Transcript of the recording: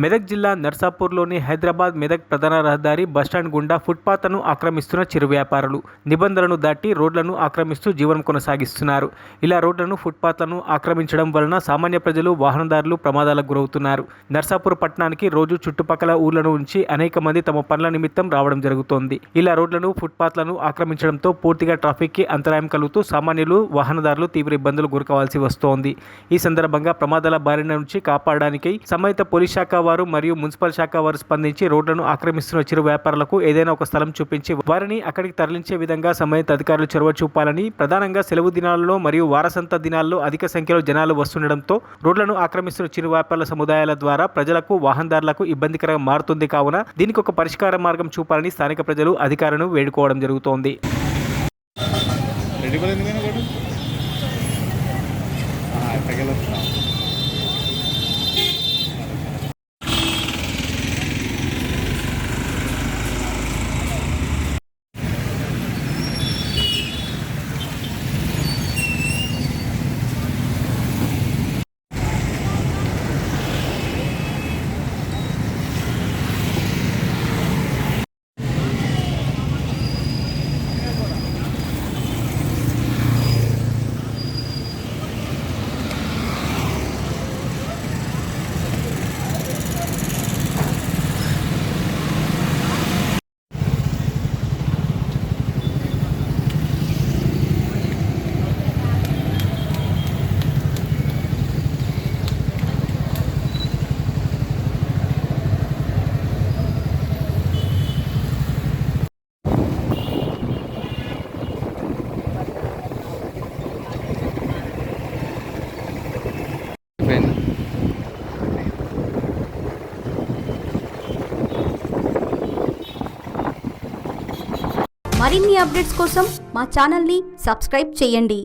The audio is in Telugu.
మెదక్ జిల్లా నర్సాపూర్లోని హైదరాబాద్ మెదక్ ప్రధాన రహదారి బస్టాండ్ గుండా ఫుట్పాత్ను ఆక్రమిస్తున్న చిరు వ్యాపారులు నిబంధనలను దాటి రోడ్లను ఆక్రమిస్తూ జీవనం కొనసాగిస్తున్నారు. ఇలా రోడ్లను ఫుట్పాత్లను ఆక్రమించడం వలన సామాన్య ప్రజలు వాహనదారులు ప్రమాదాలకు గురవుతున్నారు. నర్సాపూర్ పట్టణానికి రోజు చుట్టుపక్కల ఊర్ల నుంచి అనేక మంది తమ పనుల నిమిత్తం రావడం జరుగుతోంది. ఇలా రోడ్లను ఫుట్పాత్లను ఆక్రమించడంతో పూర్తిగా ట్రాఫిక్కి అంతరాయం కలుగుతూ సామాన్యులు వాహనదారులు తీవ్ర ఇబ్బందులు గురకావాల్సి వస్తోంది. ఈ సందర్భంగా ప్రమాదాల బారిన నుంచి కాపాడడానికి సంబంధిత పోలీస్ శాఖ వారు మరియు మున్సిపల్ శాఖ వారు స్పందించి రోడ్లను ఆక్రమిస్తున్న చిరు వ్యాపారులకు ఏదైనా ఒక స్థలం చూపించి వారిని అక్కడికి తరలించే విధంగా సంబంధిత అధికారులు చొరవ చూపాలని, ప్రధానంగా సెలవు దినాలలో మరియు వారసంత దినాల్లో అధిక సంఖ్యలో జనాలు వస్తుండడంతో రోడ్లను ఆక్రమిస్తున్న చిరు వ్యాపారుల సముదాయాల ద్వారా ప్రజలకు వాహనదారులకు ఇబ్బందికరంగా మారుతుంది. కావున దీనికి ఒక పరిష్కార మార్గం చూపాలని స్థానిక ప్రజలు అధికారులను వేడుకోవడం జరుగుతోంది. మరిన్ని అప్డేట్స్ కోసం మా ఛానల్ని సబ్స్క్రైబ్ చేయండి.